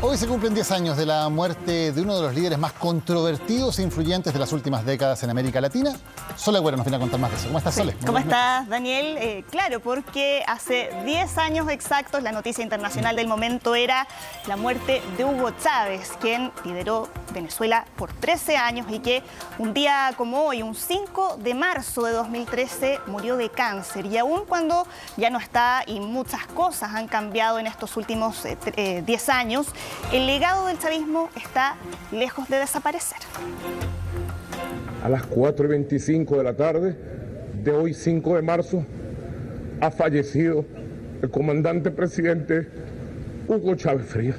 Hoy se cumplen 10 años de la muerte de uno de los líderes más controvertidos e influyentes de las últimas décadas en América Latina. Sole Agüero nos viene a contar más de eso. ¿Cómo estás, Sole? ¿Cómo estás, Daniel? Claro, porque hace 10 años exactos la noticia internacional del momento era la muerte de Hugo Chávez, quien lideró Venezuela por 13 años y que un día como hoy, un 5 de marzo de 2013, murió de cáncer. Y aún cuando ya no está y muchas cosas han cambiado en estos últimos 10 años, el legado del chavismo está lejos de desaparecer. A las 4:25 de la tarde de hoy, 5 de marzo, ha fallecido el comandante presidente Hugo Chávez Frías.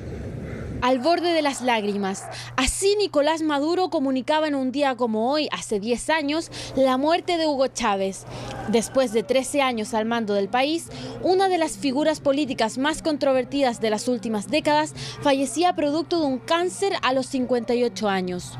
Al borde de las lágrimas. Así Nicolás Maduro comunicaba en un día como hoy, hace 10 años, la muerte de Hugo Chávez. Después de 13 años al mando del país, una de las figuras políticas más controvertidas de las últimas décadas fallecía producto de un cáncer a los 58 años.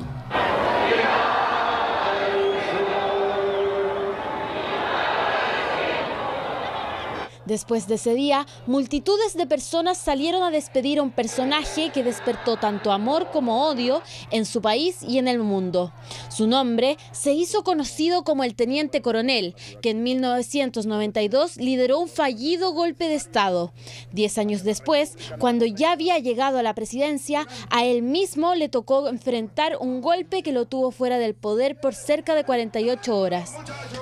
Después de ese día, multitudes de personas salieron a despedir a un personaje que despertó tanto amor como odio en su país y en el mundo. Su nombre se hizo conocido como el Teniente Coronel, que en 1992 lideró un fallido golpe de Estado. 10 años después, cuando ya había llegado a la presidencia, a él mismo le tocó enfrentar un golpe que lo tuvo fuera del poder por cerca de 48 horas.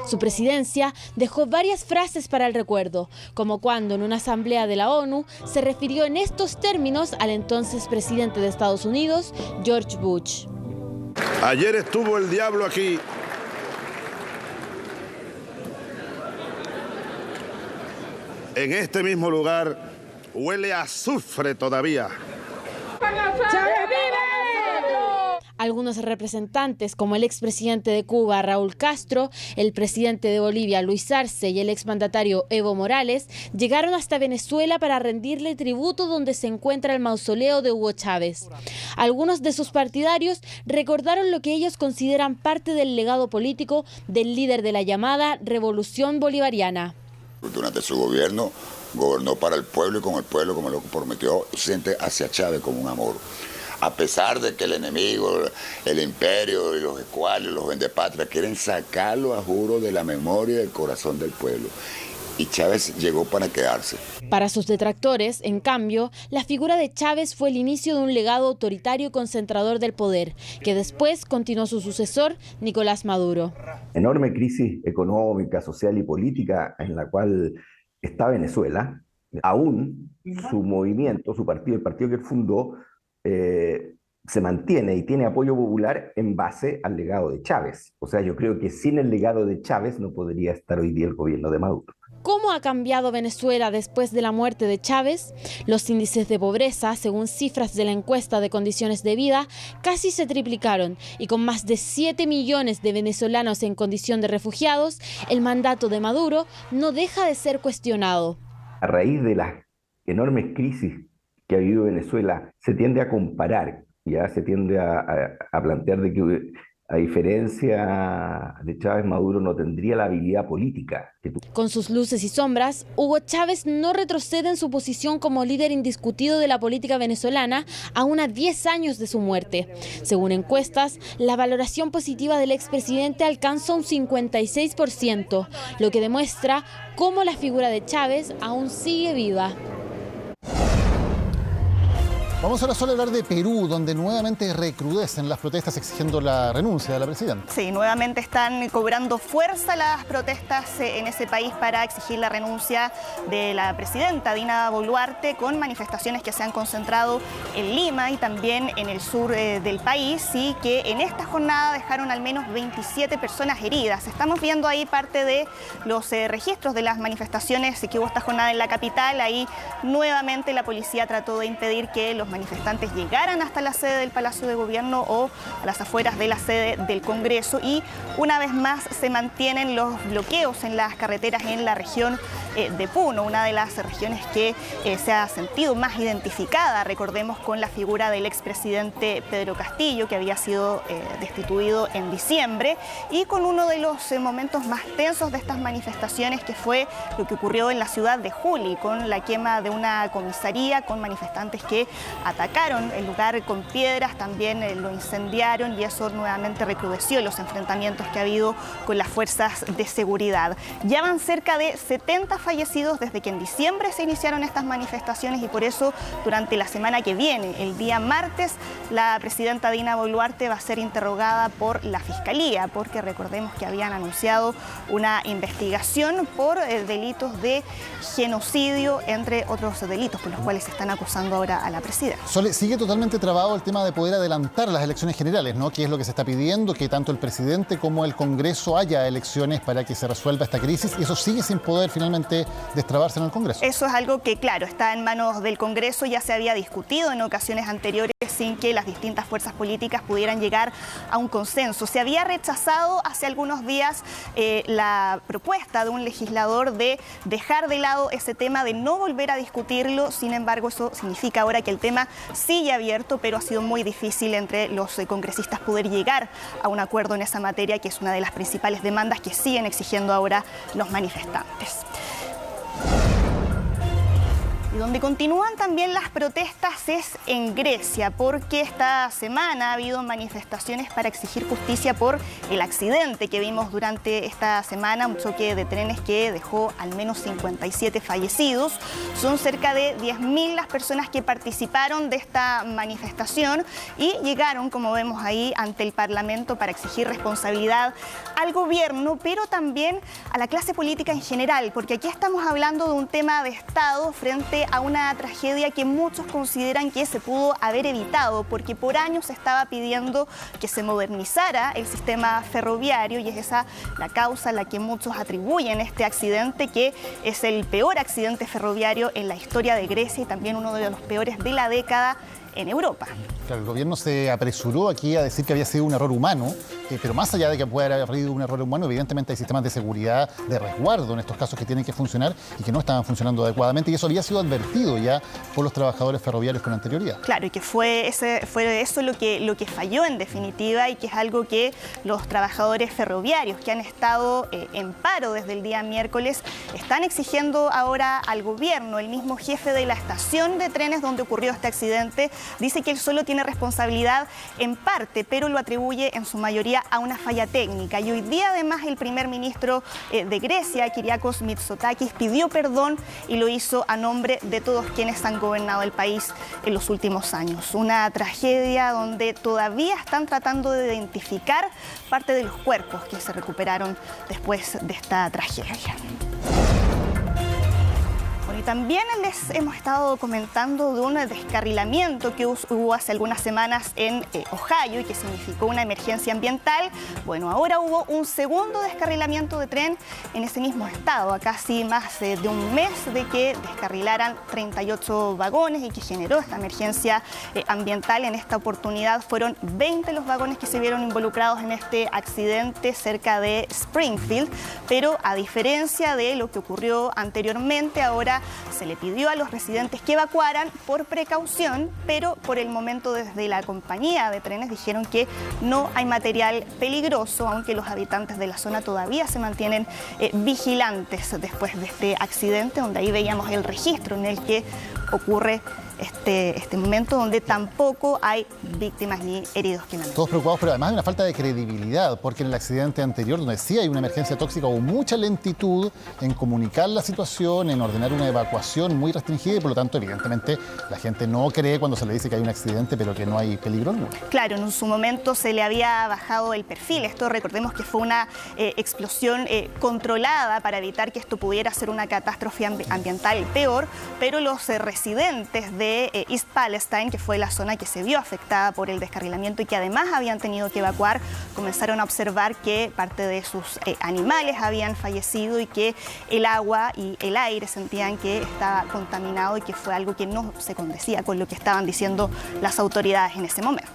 Su presidencia dejó varias frases para el recuerdo, como cuando en una asamblea de la ONU se refirió en estos términos al entonces presidente de Estados Unidos, George Bush. Ayer estuvo el diablo aquí. En este mismo lugar huele a azufre todavía. Algunos representantes, como el expresidente de Cuba, Raúl Castro, el presidente de Bolivia, Luis Arce, y el exmandatario Evo Morales, llegaron hasta Venezuela para rendirle tributo donde se encuentra el mausoleo de Hugo Chávez. Algunos de sus partidarios recordaron lo que ellos consideran parte del legado político del líder de la llamada Revolución Bolivariana. Durante su gobierno, gobernó para el pueblo y con el pueblo, como lo prometió, siente hacia Chávez como un amor. A pesar de que el enemigo, el imperio y los escuales, los vendepatrias quieren sacarlo a juro de la memoria y del corazón del pueblo. Y Chávez llegó para quedarse. Para sus detractores, en cambio, la figura de Chávez fue el inicio de un legado autoritario y concentrador del poder, que después continuó su sucesor, Nicolás Maduro. Enorme crisis económica, social y política en la cual está Venezuela. Aún su movimiento, su partido, el partido que él fundó, se mantiene y tiene apoyo popular en base al legado de Chávez. O sea, yo creo que sin el legado de Chávez no podría estar hoy día el gobierno de Maduro. ¿Cómo ha cambiado Venezuela después de la muerte de Chávez? Los índices de pobreza, según cifras de la encuesta de condiciones de vida, casi se triplicaron y con más de 7 millones de venezolanos en condición de refugiados, el mandato de Maduro no deja de ser cuestionado. A raíz de las enormes crisis que ha vivido Venezuela, se tiende a comparar, ya se tiende a plantear de que a diferencia de Chávez, Maduro no tendría la habilidad política. Con sus luces y sombras, Hugo Chávez no retrocede en su posición como líder indiscutido de la política venezolana aún a 10 años de su muerte. Según encuestas, la valoración positiva del expresidente alcanza un 56%, lo que demuestra cómo la figura de Chávez aún sigue viva. Vamos ahora solo a hablar de Perú, donde nuevamente recrudecen las protestas exigiendo la renuncia de la presidenta. Sí, nuevamente están cobrando fuerza las protestas en ese país para exigir la renuncia de la presidenta Dina Boluarte, con manifestaciones que se han concentrado en Lima y también en el sur del país, y que en esta jornada dejaron al menos 27 personas heridas. Estamos viendo ahí parte de los registros de las manifestaciones que hubo esta jornada en la capital. Ahí nuevamente la policía trató de impedir que los manifestantes llegaran hasta la sede del Palacio de Gobierno o a las afueras de la sede del Congreso, y una vez más se mantienen los bloqueos en las carreteras en la región de Puno, una de las regiones que se ha sentido más identificada, recordemos, con la figura del expresidente Pedro Castillo, que había sido destituido en diciembre, y con uno de los momentos más tensos de estas manifestaciones, que fue lo que ocurrió en la ciudad de Juli, con la quema de una comisaría, con manifestantes que atacaron el lugar con piedras, también lo incendiaron, y eso nuevamente recrudeció los enfrentamientos que ha habido con las fuerzas de seguridad. Ya van cerca de 70 fallecidos desde que en diciembre se iniciaron estas manifestaciones, y por eso durante la semana que viene, el día martes, la presidenta Dina Boluarte va a ser interrogada por la Fiscalía, porque recordemos que habían anunciado una investigación por delitos de genocidio, entre otros delitos por los cuales se están acusando ahora a la presidenta. Sole, sigue totalmente trabado el tema de poder adelantar las elecciones generales, ¿no? Que es lo que se está pidiendo, que tanto el presidente como el Congreso haya elecciones para que se resuelva esta crisis, y eso sigue sin poder finalmente destrabarse en el Congreso. Eso es algo que, claro, está en manos del Congreso, ya se había discutido en ocasiones anteriores sin que las distintas fuerzas políticas pudieran llegar a un consenso. Se había rechazado hace algunos días la propuesta de un legislador de dejar de lado ese tema, de no volver a discutirlo. Sin embargo, eso significa ahora que el tema sigue abierto, pero ha sido muy difícil entre los congresistas poder llegar a un acuerdo en esa materia, que es una de las principales demandas que siguen exigiendo ahora los manifestantes. Y donde continúan también las protestas es en Grecia, porque esta semana ha habido manifestaciones para exigir justicia por el accidente que vimos durante esta semana, un choque de trenes que dejó al menos 57 fallecidos. Son cerca de 10.000 las personas que participaron de esta manifestación y llegaron, como vemos ahí, ante el Parlamento para exigir responsabilidad al gobierno, pero también a la clase política en general, porque aquí estamos hablando de un tema de Estado frente a una tragedia que muchos consideran que se pudo haber evitado, porque por años se estaba pidiendo que se modernizara el sistema ferroviario, y es esa la causa a la que muchos atribuyen este accidente, que es el peor accidente ferroviario en la historia de Grecia y también uno de los peores de la década en Europa. Claro, el gobierno se apresuró aquí a decir que había sido un error humano, pero más allá de que pueda haber habido un error humano, evidentemente hay sistemas de seguridad, de resguardo en estos casos que tienen que funcionar y que no estaban funcionando adecuadamente, y eso había sido advertido ya por los trabajadores ferroviarios con anterioridad. Claro, y que fue eso lo que falló en definitiva, y que es algo que los trabajadores ferroviarios que han estado en paro desde el día miércoles están exigiendo ahora al gobierno. El mismo jefe de la estación de trenes donde ocurrió este accidente dice que él solo tiene responsabilidad en parte, pero lo atribuye en su mayoría a una falla técnica. Y hoy día además el primer ministro de Grecia, Kyriakos Mitsotakis, pidió perdón y lo hizo a nombre de todos quienes han gobernado el país en los últimos años. Una tragedia donde todavía están tratando de identificar parte de los cuerpos que se recuperaron después de esta tragedia. Y también les hemos estado comentando de un descarrilamiento que hubo hace algunas semanas en Ohio y que significó una emergencia ambiental. Bueno, ahora hubo un segundo descarrilamiento de tren en ese mismo estado, a casi más de un mes de que descarrilaran 38 vagones y que generó esta emergencia ambiental. En esta oportunidad fueron 20 los vagones que se vieron involucrados en este accidente cerca de Springfield, pero a diferencia de lo que ocurrió anteriormente, ahora se le pidió a los residentes que evacuaran por precaución, pero por el momento desde la compañía de trenes dijeron que no hay material peligroso, aunque los habitantes de la zona todavía se mantienen vigilantes después de este accidente, donde ahí veíamos el registro en el que ocurre este momento, donde tampoco hay víctimas ni heridos que lamentar. Todos preocupados, pero además hay una falta de credibilidad, porque en el accidente anterior, donde sí hay una emergencia tóxica, hubo mucha lentitud en comunicar la situación, en ordenar una evacuación muy restringida, y por lo tanto, evidentemente, la gente no cree cuando se le dice que hay un accidente, pero que no hay peligro alguno. Claro, en su momento se le había bajado el perfil. Esto, recordemos que fue una explosión controlada para evitar que esto pudiera ser una catástrofe ambiental peor, pero los residentes de East Palestine, que fue la zona que se vio afectada por el descarrilamiento y que además habían tenido que evacuar, comenzaron a observar que parte de sus animales habían fallecido y que el agua y el aire sentían que estaba contaminado y que fue algo que no se condecía con lo que estaban diciendo las autoridades en ese momento.